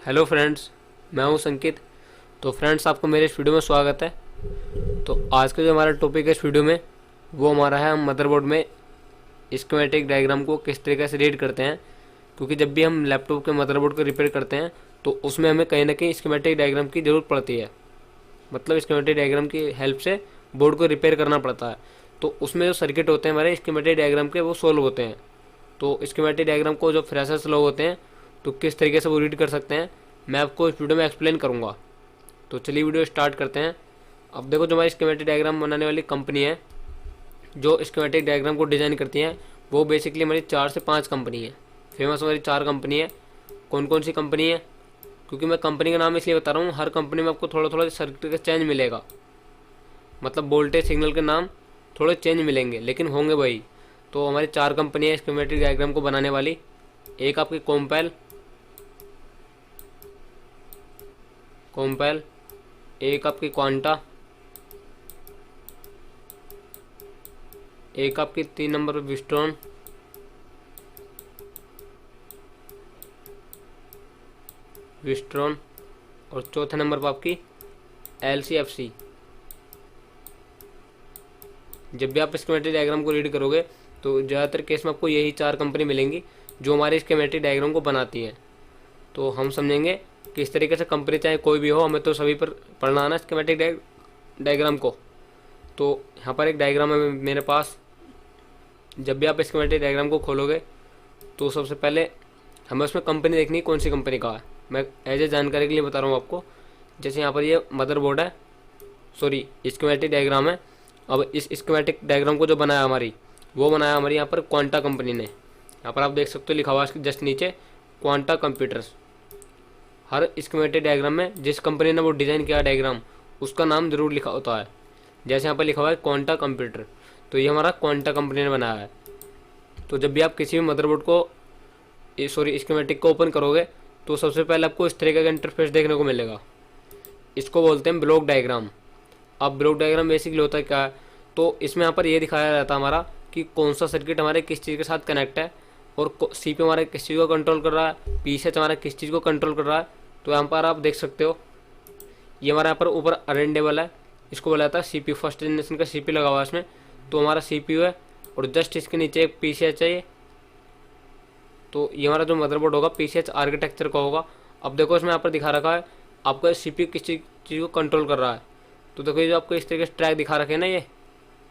Hello friends, मैं हूं संकित। तो फ्रेंड्स, आपको मेरे इस वीडियो में स्वागत है। तो आज का जो हमारा टॉपिक है इस वीडियो में वो हमारा है, हम मदरबोर्ड में स्कीमेटिक डायग्राम को किस तरीके से रीड करते हैं। क्योंकि जब भी हम लैपटॉप के मदरबोर्ड को रिपेयर करते हैं तो उसमें हमें कहीं ना कहीं स्कीमेटिक डायग्राम की ज़रूरत पड़ती है। मतलब स्कीमेटिक डायग्राम की हेल्प से बोर्ड को रिपेयर करना पड़ता है। तो उसमें जो सर्किट होते हैं हमारे स्कीमेटिक डायग्राम के, वो सोल्व होते हैं। तो स्कीमेटिक डायग्राम को जो फ्रेशर्स लोग होते हैं तो किस तरीके से वो रीड कर सकते हैं, मैं आपको इस वीडियो में एक्सप्लेन करूंगा। तो चलिए वीडियो स्टार्ट करते हैं। अब देखो, जो हमारी स्कीमेटिक डायग्राम बनाने वाली कंपनी है, जो स्कीमेटिक डायग्राम को डिज़ाइन करती हैं, वो बेसिकली हमारी 4 से 5 कंपनी है। फेमस हमारी 4 कंपनी है। कौन कौन सी कंपनी है? क्योंकि मैं कंपनी का नाम इसलिए बता रहा हूँ, हर कंपनी में आपको थोड़ा थोड़ा सर्किट का चेंज मिलेगा। मतलब वोल्टेज सिग्नल के नाम थोड़े चेंज मिलेंगे, लेकिन होंगे वही। तो हमारी 4 कंपनी है स्कीमेटिक डायग्राम को बनाने वाली। एक आपकी कॉम्पैल, एक आपकी क्वांटा, एक आपकी 3 नंबर पर विस्ट्रॉन, और चौथे नंबर पर आपकी LCFC। जब भी आप स्कीमेटिक डायग्राम को रीड करोगे तो ज़्यादातर केस में आपको यही 4 कंपनी मिलेंगी जो हमारे स्कीमेटिक डायग्राम को बनाती हैं। तो हम समझेंगे कि इस तरीके से कंपनी चाहे कोई भी हो, हमें तो सभी पर पढ़ना आना स्कीमेटिक डायग्राम को। तो यहाँ पर एक डायग्राम है मेरे पास। जब भी आप स्कीमेटिक डायग्राम को खोलोगे तो सबसे पहले हमें उसमें कंपनी देखनी है, कौन सी कंपनी का है। मैं एज ए जानकारी के लिए बता रहा हूँ आपको। जैसे यहाँ पर ये मदरबोर्ड है, सॉरी स्कीमेटिक डायग्राम है। अब इस स्कीमेटिक डायग्राम को जो बनाया वो बनाया हमारी यहाँ पर क्वांटा कंपनी ने। यहाँ पर आप देख सकते हो लिखा हुआ है जस्ट नीचे, क्वांटा कंप्यूटर्स। हर स्कीमेटिक डायग्राम में जिस कंपनी ने वो डिज़ाइन किया डायग्राम, उसका नाम जरूर लिखा होता है। जैसे यहाँ पर लिखा हुआ है क्वांटा कंप्यूटर, तो ये हमारा क्वांटा कंपनी ने बनाया है। तो जब भी आप किसी भी मदरबोर्ड को स्कीमेटिक को ओपन करोगे तो सबसे पहले आपको इस तरीके का इंटरफेस देखने को मिलेगा। इसको बोलते हैं ब्लॉक डायग्राम। अब ब्लॉक डायग्राम बेसिकली होता है क्या है, तो इसमें यहाँ पर ये दिखाया जाता है हमारा कि कौन सा सर्किट हमारे किस चीज़ के साथ कनेक्ट है, और CPU हमारे किस चीज़ को कंट्रोल कर रहा है, PC हमारा किस चीज़ को कंट्रोल कर रहा है। तो यहाँ पर आप देख सकते हो, ये हमारे यहाँ पर ऊपर अरेंडेबल है। इसको बोला जाता है CPU, फर्स्ट जनरेशन का CPU लगा हुआ है इसमें। तो हमारा CPU है, और जस्ट इसके नीचे एक PCH है। तो ये हमारा जो मदरबोर्ड होगा PCH आर्किटेक्चर का होगा। अब देखो, इसमें यहाँ पर दिखा रखा है आपका CPU किस चीज़ को कंट्रोल कर रहा है। तो देखो, ये जो आपको इस तरीके से ट्रैक दिखा रखे हैं ना,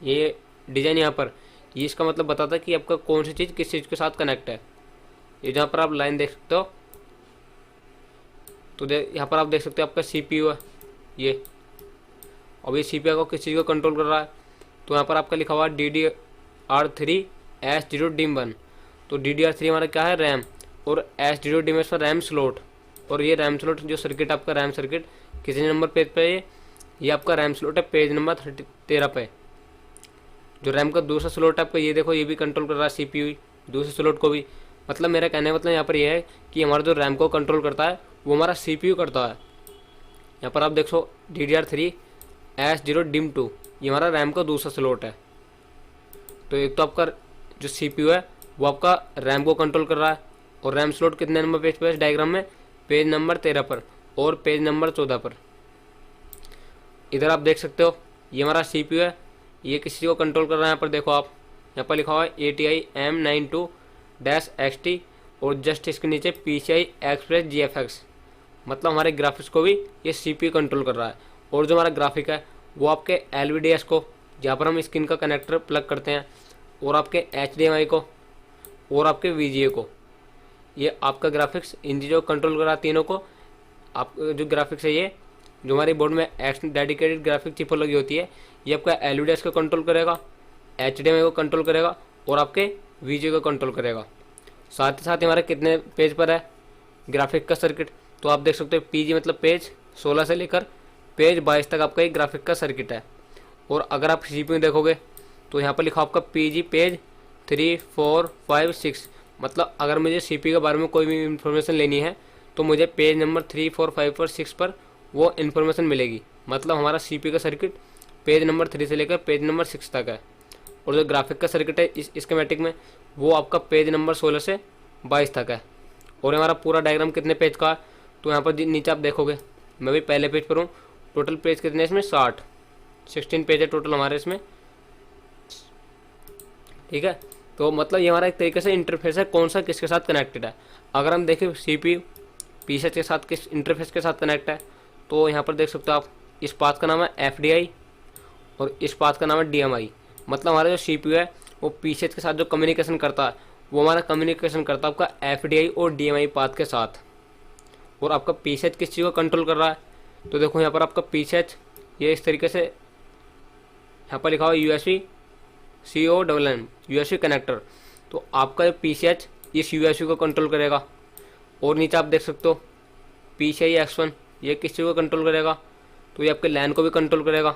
ये डिज़ाइन यहाँ पर, ये इसका मतलब बताता है कि आपका कौन सी चीज़ किस चीज़ के साथ कनेक्ट है। ये जहाँ पर आप लाइन देख सकते हो, तो यहाँ पर आप देख सकते हो आपका CPU है ये। अब ये CPU को किस चीज़ को कंट्रोल कर रहा है, तो यहाँ पर आपका लिखा हुआ है DDR3S0DIMM1। तो DDR3 हमारा क्या है, रैम, और S0DIMM पर रैम स्लॉट। और ये रैम स्लॉट जो सर्किट आपका रैम सर्किट किसी नंबर पेज पे ये आपका रैम स्लॉट है पेज नंबर 13 पे। जो रैम का दूसरा स्लॉट है आपका, ये देखो, ये भी कंट्रोल कर रहा है CPU दूसरे स्लॉट को भी। मतलब मेरा कहने का मतलब यहाँ पर यह है कि हमारा जो रैम को कंट्रोल करता है वो हमारा CPU करता है। यहाँ पर आप देखो DDR3S0DIMM2, ये हमारा रैम का दूसरा स्लॉट है। तो एक तो आपका जो CPU है वो आपका रैम को कंट्रोल कर रहा है, और रैम स्लॉट कितने नंबर पेज पे डायग्राम में, पेज नंबर 13 पर और पेज नंबर 14 पर। इधर आप देख सकते हो ये हमारा CPU है, ये किसी को कंट्रोल कर रहा है। यहाँ पर देखो आप, यहाँ पर लिखा हुआ है ATI M92-XT, और जस्ट इसके नीचे PCI Express GFX। मतलब हमारे ग्राफिक्स को भी ये CPU कंट्रोल कर रहा है। और जो हमारा ग्राफिक है वो आपके LVDS को, जहाँ पर हम स्क्रीन का कनेक्टर प्लग करते हैं, और आपके HDMI को, और आपके VGA को, ये आपका ग्राफिक्स इन चीज़ों को कंट्रोल कर रहा है तीनों को। आप जो ग्राफिक्स है, ये जो हमारी बोर्ड में डेडिकेटेड ग्राफिक चिप लगी होती है, ये आपका LVDS को कंट्रोल करेगा, HDMI को कंट्रोल करेगा, और आपके VGA को कंट्रोल करेगा। साथ ही साथ हमारा कितने पेज पर है ग्राफिक का सर्किट, तो आप देख सकते हो PG मतलब पेज 16 से लेकर पेज 22 तक आपका एक ग्राफिक का सर्किट है। और अगर आप CPU देखोगे तो यहाँ पर लिखा आपका PG पेज 3, 4, 5, 6। मतलब अगर मुझे CPU के बारे में कोई भी इंफॉर्मेशन लेनी है तो मुझे पेज नंबर 3, 4, 5 और 6 पर वो इन्फॉर्मेशन मिलेगी। मतलब हमारा CPU का सर्किट पेज नंबर 3 से लेकर पेज नंबर 6 तक है। और जो ग्राफिक का सर्किट है इस स्कीमेटिक में, वो आपका पेज नंबर 16 से 22 तक है। और हमारा पूरा डायग्राम कितने पेज का है, तो यहाँ पर नीचे आप देखोगे, मैं भी पहले पेज पर हूँ। टोटल पेज कितने इसमें 16 पेज है टोटल हमारे इसमें, ठीक है। तो मतलब ये हमारा एक तरीके से इंटरफेस है, कौन सा किसके साथ कनेक्टेड है। अगर हम देखें CPU पीसेज के साथ किस इंटरफेस के साथ कनेक्ट है, तो यहाँ पर देख सकते हो आप, इस पाथ का नाम है FDI और इस पाथ का नाम है DMI। मतलब हमारा जो CPU है वो पीसेज के साथ जो कम्युनिकेशन करता है, वो हमारा कम्युनिकेशन करता है आपका FDI और DMI पाथ के साथ। और आपका पीसेज किस चीज़ को कंट्रोल कर रहा है, तो देखो यहाँ पर आपका पीसेज ये इस तरीके से यहाँ पर लिखा हुआ USB CONN USB कनेक्टर। तो आपका जो पीसेज इस USB को कंट्रोल करेगा। और नीचे आप देख सकते हो PCI X1 ये किस चीज़ को कंट्रोल करेगा, तो ये आपके LAN को भी कंट्रोल करेगा,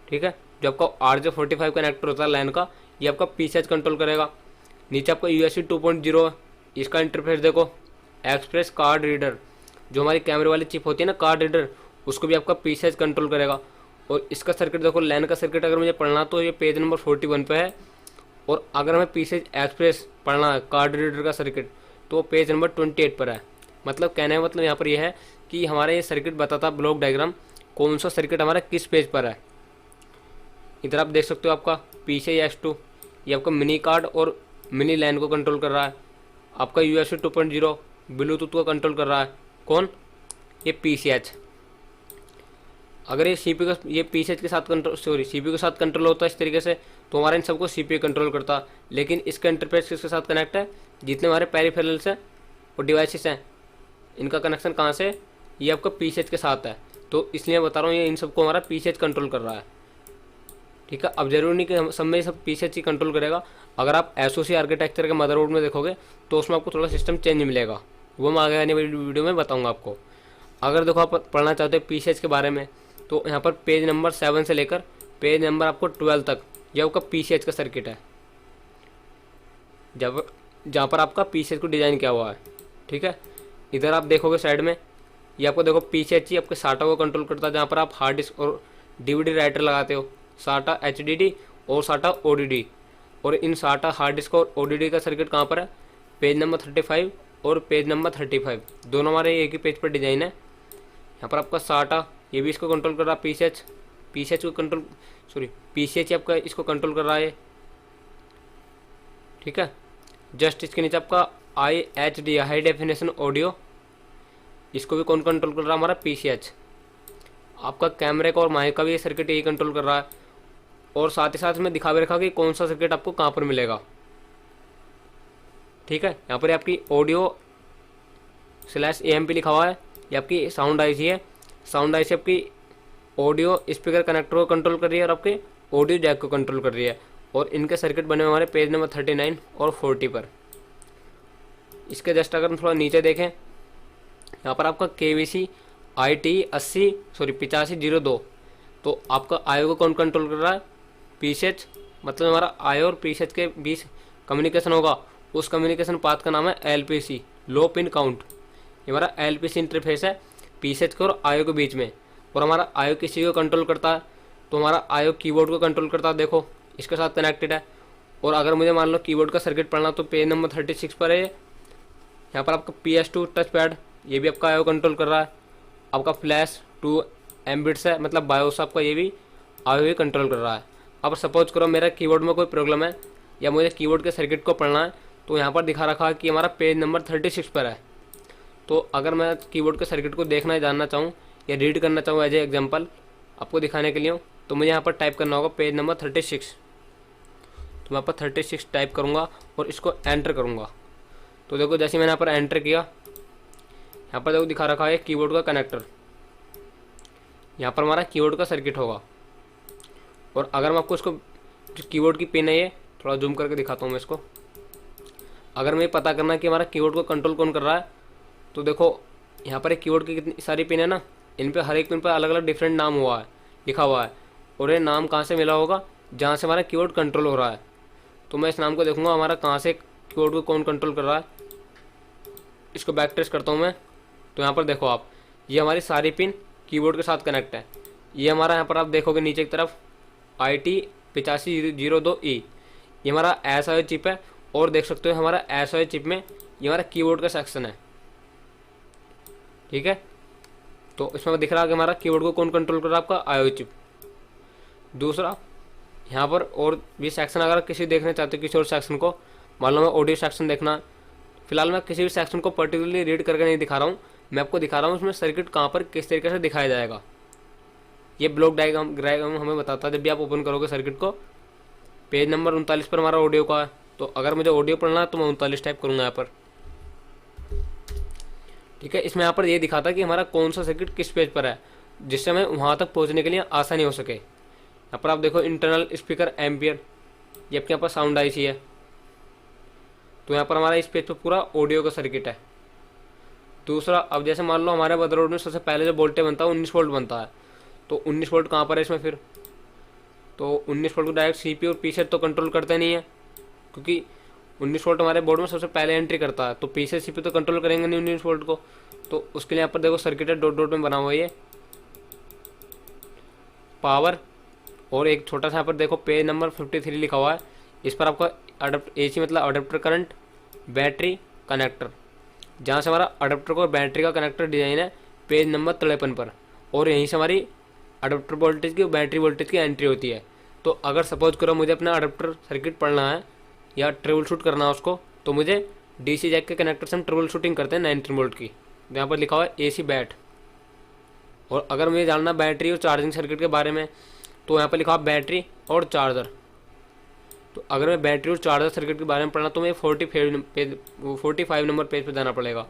ठीक है। जो आपका RJ45 कनेक्टर होता है LAN का, ये आपका पीसेज कंट्रोल करेगा। नीचे आपका USB 2.0 इसका इंटरफेस देखो, एक्सप्रेस कार्ड रीडर, जो हमारी कैमरे वाली चिप होती है ना कार्ड रीडर, उसको भी आपका पीसेज कंट्रोल करेगा। और इसका सर्किट देखो, LAN का सर्किट अगर मुझे पढ़ना तो ये पेज नंबर 41 पे है। और अगर हमें पीसेज एक्सप्रेस पढ़ना है कार्ड रीडर का सर्किट, तो पेज नंबर 28 पर है। मतलब कहने का मतलब यहाँ पर यह है कि हमारा ये सर्किट बताता है ब्लॉक डायग्राम कौन सा सर्किट हमारा किस पेज पर है। इधर आप देख सकते हो आपका PCI X2 ये आपका मिनी कार्ड और मिनी LAN को कंट्रोल कर रहा है। आपका USB 2.0 ब्लूटूथ को कंट्रोल कर रहा है, कौन, ये PCH। अगर ये CPU का ये PCH के साथ कंट्रोल CPU के साथ कंट्रोल होता है इस तरीके से, तो हमारा इन सबको CPU कंट्रोल करता। लेकिन इसका इंटरफेस किसके साथ कनेक्ट है, जितने हमारे पेरिफेरल्स हैं और डिवाइसेस हैं, इनका कनेक्शन कहाँ से, ये आपका PCH के साथ है। तो इसलिए बता रहा हूँ ये इन सबको हमारा PCH कंट्रोल कर रहा है, ठीक है। अब जरूरी नहीं कि हम सब में सब PCH ही कंट्रोल करेगा। अगर आप SoC आर्किटेक्चर के मदरबोर्ड में देखोगे तो उसमें आपको थोड़ा सिस्टम चेंज मिलेगा, वो मैं आगे आने वाली वीडियो में बताऊंगा आपको। अगर देखो आप पढ़ना चाहते हो PCH के बारे में, तो यहाँ पर पेज नंबर 7 से लेकर पेज नंबर आपको 12 तक ये आपका PCH का सर्किट है, जहाँ पर आपका PCH को डिज़ाइन किया हुआ है, ठीक है। इधर आप देखोगे साइड में, ये आपको देखो PCH ही आपके SATA को कंट्रोल करता है, जहाँ पर आप हार्ड डिस्क और DVD राइटर लगाते हो, SATA HDD और SATA ODD। और इन SATA हार्ड डिस्क और ODD का सर्किट कहाँ पर है, पेज नंबर 35 और पेज नंबर 35, दोनों हमारे एक ही पेज पर डिज़ाइन है। यहाँ पर आपका SATA ये भी इसको कंट्रोल कर रहा है, PCH को कंट्रोल PCH आपका इसको कंट्रोल कर रहा है, ठीक है। जस्ट इसके नीचे आपका IHD हाई डेफिनेशन ऑडियो, इसको भी कौन कंट्रोल कर रहा है, हमारा PCH। आपका कैमरे का और माइक का भी ये सर्किट यही कंट्रोल कर रहा है। और साथ ही साथ में दिखा भी रखा कि कौन सा सर्किट आपको कहाँ पर मिलेगा, ठीक है। यहाँ पर आपकी ऑडियो /AMP लिखा हुआ है, ये आपकी साउंड IC है। साउंड IC आपकी ऑडियो स्पीकर कनेक्टर को कंट्रोल कर रही है और आपके ऑडियो जैक को कंट्रोल कर रही है। और इनके सर्किट बने हुए हमारे पेज नंबर 39 और 40 पर। इसके जस्ट अगर हम थोड़ा नीचे देखें, यहाँ पर आपका KVC IT 8502, तो आपका IO को कौन कंट्रोल कर रहा है, PCH। मतलब हमारा IO और PCH के बीच कम्युनिकेशन होगा, उस कम्युनिकेशन पाथ का नाम है LPC लो पिन काउंट। ये हमारा LPC इंटरफेस है PCH के और IO के बीच में। और हमारा IO किस चीज़ को कंट्रोल करता है, तो हमारा IO कीबोर्ड को कंट्रोल करता है, देखो इसके साथ कनेक्टेड है। और अगर मुझे मान लो कीबोर्ड का सर्किट पढ़ना, तो पेज नंबर 36 पर है। यहाँ पर आपका PS2 टच पैड, ये भी आपका IO कंट्रोल कर रहा है। आपका फ्लैश 2 MBits है, मतलब बायोस आपका ये भी IO ही कंट्रोल कर रहा है। अब सपोज करो मेरा कीबोर्ड में कोई प्रॉब्लम है या मुझे कीबोर्ड के सर्किट को पढ़ना है, तो यहाँ पर दिखा रखा है कि हमारा पेज नंबर 36 पर है। तो अगर मैं कीबोर्ड के सर्किट को देखना जानना चाहूँ या रीड करना चाहूँ एज ए एग्जाम्पल आपको दिखाने के लिए, तो मुझे यहाँ पर टाइप करना होगा पेज नंबर 36। तो मैं यहाँ पर 36 टाइप करूँगा और इसको एंटर करूँगा। तो देखो जैसे मैंने यहाँ पर एंटर किया, यहाँ पर देखो दिखा रखा है कीबोर्ड का कनेक्टर, यहाँ पर हमारा कीबोर्ड का सर्किट होगा। और अगर मैं आपको इसको जो कीबोर्ड की पिन है, ये थोड़ा जूम करके दिखाता हूँ मैं इसको। अगर मैं पता करना है कि हमारा कीबोर्ड को कंट्रोल कौन कर रहा है, तो देखो यहाँ पर एक कीबोर्ड की कितनी सारी पिन है ना, इन पे हर एक पिन पर अलग अलग डिफरेंट नाम हुआ है, लिखा हुआ है। और ये नाम कहाँ से मिला होगा, जहाँ से हमारा कीबोर्ड कंट्रोल हो रहा है। तो मैं इस नाम को देखूँगा हमारा कहाँ से कीबोर्ड को कौन कंट्रोल कर रहा है। इसको बैक ट्रेस करता हूँ मैं, तो यहाँ पर देखो आप, ये हमारी सारी पिन कीबोर्ड के साथ कनेक्ट है। ये हमारा यहाँ पर आप देखोगे नीचे की तरफ IT 8502E, ये हमारा SIO चिप है। और देख सकते हो हमारा SIO चिप में ये हमारा कीबोर्ड का सेक्शन है, ठीक है, तो इसमें दिख रहा है कि हमारा कीबोर्ड को कौन कंट्रोल कर रहा है, आपका आईओ चिप। दूसरा यहाँ पर और भी सेक्शन, अगर किसी देखना चाहते हो किसी और सेक्शन को, मान लो मैं ऑडियो सेक्शन देखना, फिलहाल मैं किसी भी सेक्शन को पर्टिकुलरली रीड करके नहीं दिखा रहा हूँ, मैं आपको दिखा रहा हूँ उसमें सर्किट कहाँ पर किस तरीके से दिखाया जाएगा। ये ब्लॉक डायग्राम हमें बताता है जब भी आप ओपन करोगे सर्किट को। पेज नंबर 39 पर हमारा ऑडियो का है, तो अगर मुझे ऑडियो पढ़ना है तो मैं 39 टाइप करूँगा यहाँ पर। ठीक है, इसमें यहाँ पर ये दिखाता है कि हमारा कौन सा सर्किट किस पेज पर है, जिससे हमें वहाँ तक पहुँचने के लिए आसानी हो सके। यहाँ पर आप देखो इंटरनल स्पीकर एम्पियर, ये आपके यहाँ पर साउंड आईसी है। तो यहाँ पर हमारा इस पेज पर पूरा ऑडियो का सर्किट है। दूसरा, अब जैसे मान लो हमारे मदरबोर्ड में सबसे पहले जो वोल्टेज बनता है 19 वोल्ट बनता है, तो 19 वोल्ट कहाँ पर है इसमें फिर, तो 19 वोल्ट को डायरेक्ट सीपीयू और पीछे तो कंट्रोल करते नहीं है, क्योंकि 19 वोल्ट हमारे बोर्ड में सबसे पहले एंट्री करता है, तो पीछे सीपीयू तो कंट्रोल करेंगे नहीं 19 वोल्ट को। तो उसके लिए यहाँ पर देखो सर्किट है, डॉट डॉट में बना हुआ है ये पावर, और एक छोटा सा यहाँ पर देखो पेज नंबर 53 लिखा हुआ है, इस पर आपका एसी मतलब अडेप्टर करंट बैटरी कनेक्टर, जहाँ से हमारा अडेप्टर को बैटरी का कनेक्टर डिजाइन है पेज नंबर 53 पर, और यहीं से हमारी अडेप्टर वोल्टेज की बैटरी वोल्टेज की एंट्री होती है। तो अगर सपोज करो मुझे अपना अडेप्टर सर्किट पढ़ना है या ट्रेबल शूट करना है उसको, तो मुझे डीसी जैक के कनेक्टर से हम ट्रेबल शूटिंग करते हैं 19 वोल्ट की, यहाँ पर लिखा हुआ है एसी बैट। और अगर मुझे जानना बैटरी और चार्जिंग सर्किट के बारे में, तो यहाँ पर लिखा हुआ बैटरी और चार्जर। तो अगर मैं बैटरी और चार्जर सर्किट के बारे में पढ़ना तो मैं 45 नंबर पेज पर जाना पड़ेगा।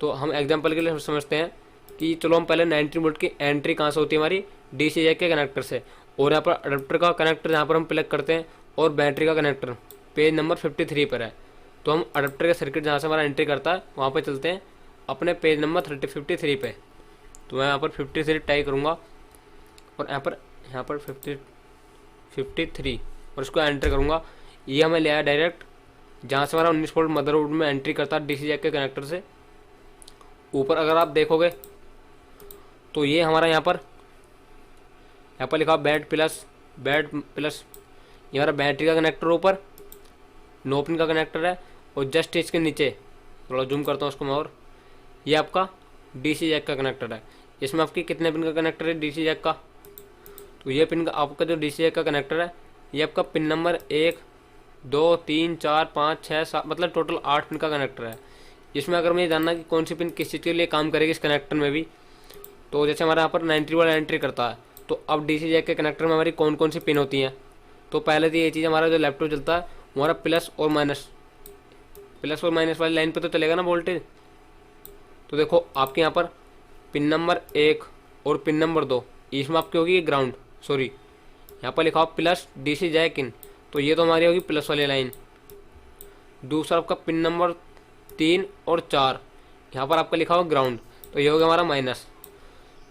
तो हम एग्जाम्पल के लिए समझते हैं कि चलो हम पहले 19 वोल्ट की एंट्री कहाँ से होती है हमारी, डीसी जैक के कनेक्टर से, और यहाँ पर अडेप्टर का कनेक्टर जहाँ पर हम प्लग करते हैं, और बैटरी का कनेक्टर पेज नंबर 53 पर है। तो हम अडेप्टर का सर्किट जहाँ से हमारा एंट्री करता है वहाँ पर चलते हैं अपने पेज नंबर 53 पे। तो मैं यहाँ पर 53 टाइप करूँगा, और यहाँ पर 53 और इसको एंटर करूँगा। ये हमें ले आया डायरेक्ट जहाँ से हमारा 19 वोल्ट मदरबोर्ड में एंट्री करता है डीसी जैक के कनेक्टर से। ऊपर अगर आप देखोगे तो ये हमारा यहाँ पर लिखा बैट प्लस ये हमारा बैटरी का कनेक्टर ऊपर, नो पिन का कनेक्टर है, और जस्ट इसके नीचे थोड़ा जूम करता हूँ उसको मैं, और ये आपका डीसी जैक का कनेक्टर है। इसमें आपकी कितने पिन का कनेक्टर है डीसी जैक का, तो ये पिन का आपका जो डीसी जैक का कनेक्टर है ये आपका पिन नंबर 1 2 3 4 5 6 7 मतलब टोटल 8 पिन का कनेक्टर है। इसमें अगर मुझे जानना कि कौन सी पिन किस चीज़ के लिए काम करेगी इस कनेक्टर में भी, तो जैसे हमारे यहाँ पर 90 वाला एंट्री करता है, तो अब डीसी जैक के कनेक्टर में हमारी कौन कौन सी पिन होती हैं। तो पहले तो ये चीज़ हमारा जो लैपटॉप चलता है हमारा प्लस और माइनस वाली लाइन पर तो चलेगा ना वोल्टेज। तो देखो आपके यहाँ पर पिन नंबर 1 और पिन नंबर 2 इसमें आपकी होगी ग्राउंड, सॉरी यहाँ पर लिखा हो प्लस डीसी जैक इन, तो ये तो हमारी होगी प्लस वाली लाइन। दूसरा आपका पिन नंबर 3 और 4 यहाँ पर आपका लिखा हुआ ग्राउंड, तो ये होगा हमारा माइनस।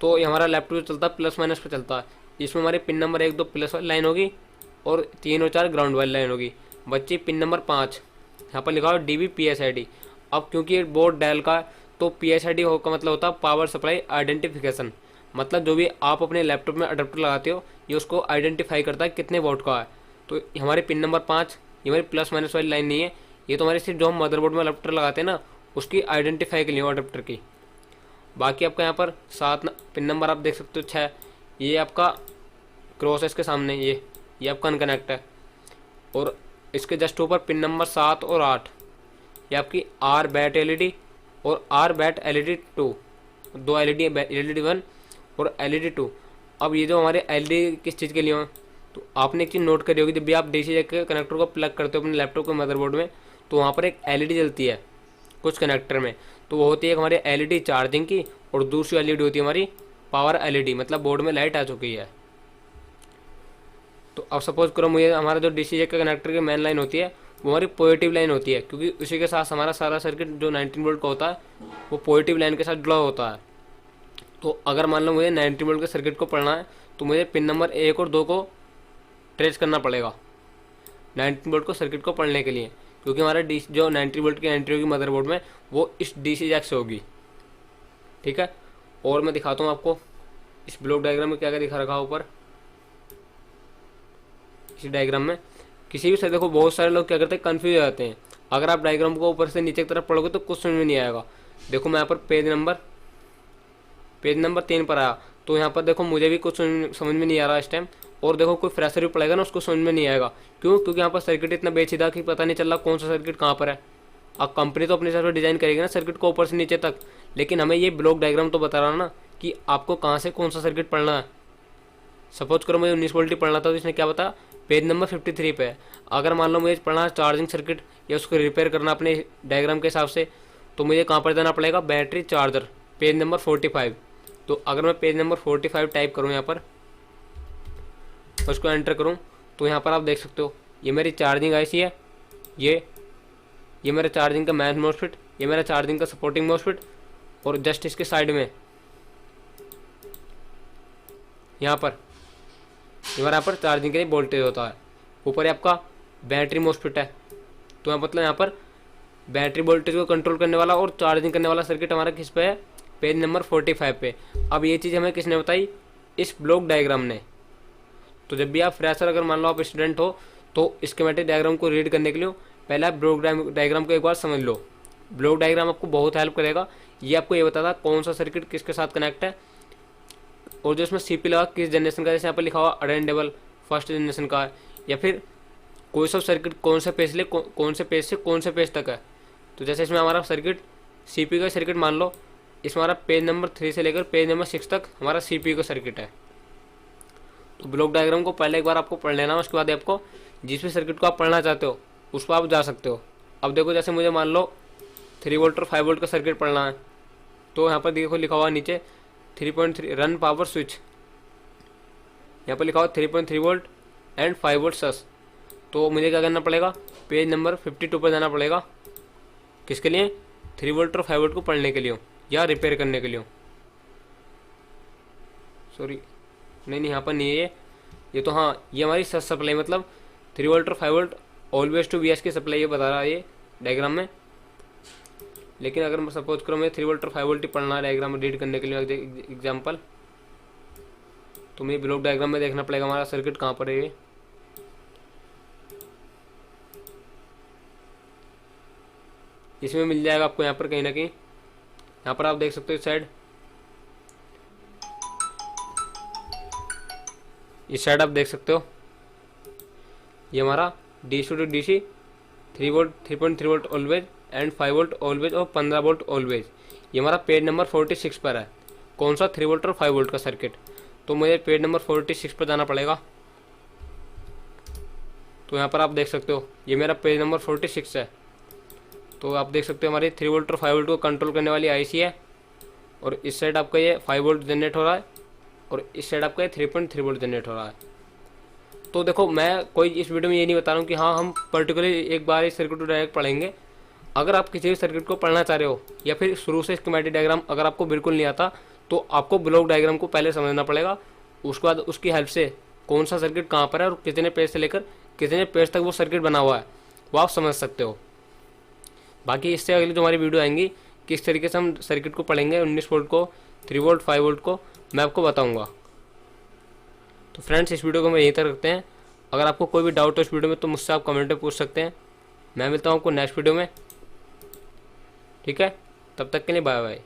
तो ये हमारा लैपटॉप चलता है प्लस माइनस पे चलता है, इसमें हमारी पिन नंबर 1 2 प्लस वाली लाइन होगी और 3 और 4 ग्राउंड वाली लाइन होगी। बच्ची पिन नंबर 5 यहाँ पर लिखा हुआ DB PSID। अब क्योंकि ये बोर्ड डेल का है तो PSID का मतलब होता है पावर सप्लाई आइडेंटिफिकेशन, मतलब जो भी आप अपने लैपटॉप में अडेप्टर लगाते हो ये उसको आइडेंटिफाई करता है कितने वोल्ट का है। तो हमारे पिन नंबर 5 ये हमारी प्लस माइनस वाली लाइन नहीं है, ये तो हमारी सिर्फ जो हम मदरबोर्ड में अडेप्टर लगाते हैं ना उसकी आइडेंटिफाई के लिए अडेप्टर की। बाकी आपका यहाँ पर 7 पिन नंबर आप देख सकते हो 6, ये आपका क्रॉस है इसके सामने, ये आपका अनकनेक्ट है। और इसके जस्ट ऊपर पिन नंबर 7 और 8 ये आपकी आर बैट LED और आर बैट LED 2, 2 LED 1 और LED 2। अब ये जो हमारे LED किस चीज़ के लिए हो, तो आपने एक चीज़ नोट करी होगी, जब भी आप डीसी जैक के कनेक्टर को प्लग करते हो अपने लैपटॉप के मदरबोर्ड में तो वहाँ पर एक LED जलती है कुछ कनेक्टर में, तो वो होती है एक हमारी LED चार्जिंग की, और दूसरी LED होती है हमारी पावर LED, मतलब बोर्ड में लाइट आ चुकी है। तो अब सपोज करो मुझे हमारा जो डीसी जैक के कनेक्टर की मेन लाइन होती है वो हमारी पॉजिटिव लाइन होती है, क्योंकि उसी के साथ हमारा सारा सर्किट जो 19 वोल्ट का होता है वो पॉजिटिव लाइन के साथ जुड़ा होता है। तो अगर मान लो मुझे 19 वोल्ट के सर्किट को पढ़ना है तो मुझे पिन नंबर 1 और 2 को ट्रेस करना पड़ेगा 19 वोल्ट को सर्किट को पढ़ने के लिए, क्योंकि हमारा जो 90 वोल्ट की एंट्री होगी मदरबोर्ड में वो इस डीसी जैक से होगी। ठीक है, और मैं दिखाता हूँ आपको इस ब्लॉक डायग्राम में क्या क्या दिखा रखा है ऊपर। इसी डायग्राम में किसी भी से देखो बहुत सारे लोग क्या करते हैं कंफ्यूज हो जाते हैं, अगर आप डायग्राम को ऊपर से नीचे की तरफ पढ़ोगे तो कुछ समझ में नहीं आएगा। देखो मैं यहाँ पर पेज नंबर पेज नंबर 3 पर आया तो यहाँ पर देखो मुझे भी कुछ समझ में नहीं आ रहा इस टाइम, और देखो कोई फ्रेशर भी पड़ेगा ना उसको समझ में नहीं आएगा। क्यों? क्योंकि यहाँ पर सर्किट इतना बेचीदा कि पता नहीं चल रहा कौन सा सर्किट कहाँ पर है। अब कंपनी तो अपने हिसाब से डिजाइन करेगी ना सर्किट को ऊपर से नीचे तक, लेकिन हमें ये ब्लॉक डायग्राम तो बता रहा ना कि आपको कहाँ से कौन सा सर्किट पढ़ना है। सपोज करो मुझे 19 वोल्ट पढ़ना था तो इसने क्या बताया, पेज नंबर 53 पे है। अगर मान लो मुझे पढ़ना है चार्जिंग सर्किट या उसको रिपेयर करना अपने डायग्राम के हिसाब से, तो मुझे कहाँ पर जाना पड़ेगा, बैटरी चार्जर, पेज नंबर 45। तो अगर मैं पेज नंबर 45 टाइप करूँ यहाँ पर, उसको एंटर करूँ, तो यहाँ पर आप देख सकते हो ये मेरी चार्जिंग आईसी है, ये मेरा चार्जिंग का मैन मोस्फेट, ये मेरा चार्जिंग का सपोर्टिंग मोस्फेट, और जस्ट इसके साइड में यहाँ पर यहाँ पर चार्जिंग के लिए वोल्टेज होता है। ऊपर आपका बैटरी मोस्फेट है, तो मतलब यहाँ पर बैटरी वोल्टेज को कंट्रोल करने वाला और चार्जिंग करने वाला सर्किट हमारा किस पे है, पेज नंबर 45 पे। अब ये चीज़ हमें किसने बताई, इस ब्लॉक डायग्राम ने। तो जब भी आप फ्रेशर, अगर मान लो आप स्टूडेंट हो, तो स्कीमेटिक डायग्राम को रीड करने के लिए पहले आप ब्लॉक डायग्राम को एक बार समझ लो। ब्लॉक डायग्राम आपको बहुत हेल्प करेगा। ये आपको ये बताता कौन सा सर्किट किसके साथ कनेक्ट है, और जो इसमें सीपी लगा किस जनरेशन का, जैसे यहाँ पर लिखा हुआ अडेंडेबल फर्स्ट जनरेशन का है, या फिर कोई सा सर्किट कौन से पेज कौन से पेज से कौन से पेज तक है। तो जैसे इसमें हमारा सर्किट सीपी का सर्किट मान लो, इसमें हमारा पेज नंबर 3 से लेकर पेज नंबर 6 तक हमारा सीपी का सर्किट है। तो ब्लॉक डायग्राम को पहले एक बार आपको पढ़ लेना, उसके बाद आपको जिस भी सर्किट को आप पढ़ना चाहते हो उस पर आप जा सकते हो। अब देखो जैसे मुझे मान लो 3 वोल्ट और 5 वोल्ट का सर्किट पढ़ना है, तो यहाँ पर देखो लिखा हुआ नीचे 3.3 रन पावर स्विच, यहाँ पर लिखा हुआ 3.3 वोल्ट एंड 5 वोल्ट सस। तो मुझे क्या करना पड़ेगा, पेज नंबर 52 पर जाना पड़ेगा। किसके लिए, 3 वोल्ट और 5 वोल्ट को पढ़ने के लिए या रिपेयर करने के लिए। सॉरी नहीं यहाँ पर नहीं है ये तो हाँ, ये हमारी सस सप्लाई, मतलब 3 वोल्ट और 5 वोल्ट ऑलवेज टू वीएस की सप्लाई ये बता रहा है ये डायग्राम में। लेकिन अगर मैं सपोज करो मैं 3 वोल्ट और 5 वोल्ट ही पढ़ना है डायग्राम रीड करने के लिए एग्जाम्पल, तो मुझे ब्लॉक डायग्राम में देखना पड़ेगा हमारा सर्किट कहाँ पर है। ये इसमें मिल जाएगा आपको यहाँ पर कहीं ना कहीं, यहाँ पर आप देख सकते हो इस साइड आप देख सकते हो ये हमारा DC to DC 3 volt 3.3 volt always and 5 volt always और 15 वोल्ट ऑलवेज, ये हमारा पेज नंबर 46 पर है। कौन सा, 3 वोल्ट और 5 वोल्ट का सर्किट। तो मुझे पेज नंबर 46 पर जाना पड़ेगा। तो यहाँ पर आप देख सकते हो ये मेरा पेज नंबर 46 है। तो आप देख सकते हो हमारी 3 वोल्ट और 5 वोल्ट को कंट्रोल करने वाली आईसी है, और इस साइड आपका ये 5 वोल्ट जनरेट हो रहा है, और इस साइड आपका ये 3.3 वोल्ट जनरेट हो रहा है। तो देखो मैं कोई इस वीडियो में ये नहीं बता रहा हूँ कि हाँ हम पर्टिकुलरली एक बार इस सर्किट को डायरेक्ट पढ़ेंगे। अगर आप किसी भी सर्किट को पढ़ना चाह रहे हो या फिर शुरू से स्कीमेटिक डायग्राम अगर आपको बिल्कुल नहीं आता, तो आपको ब्लॉक डायग्राम को पहले समझना पड़ेगा। उसके बाद उसकी हेल्प से कौन सा सर्किट कहाँ पर है और कितने पेज से लेकर कितने पेज तक वो सर्किट बना हुआ है वो आप समझ सकते हो। बाकी इससे अगली जो हमारी वीडियो आएंगी किस तरीके से हम सर्किट को पढ़ेंगे 19 वोल्ट को, 3 वोल्ट 5 वोल्ट को, मैं आपको बताऊंगा। तो फ्रेंड्स इस वीडियो को हम यहीं तक रखते हैं। अगर आपको कोई भी डाउट हो इस वीडियो में तो मुझसे आप कमेंट में पूछ सकते हैं। मैं मिलता हूँ आपको नेक्स्ट वीडियो में, ठीक है? तब तक के लिए बाय बाय।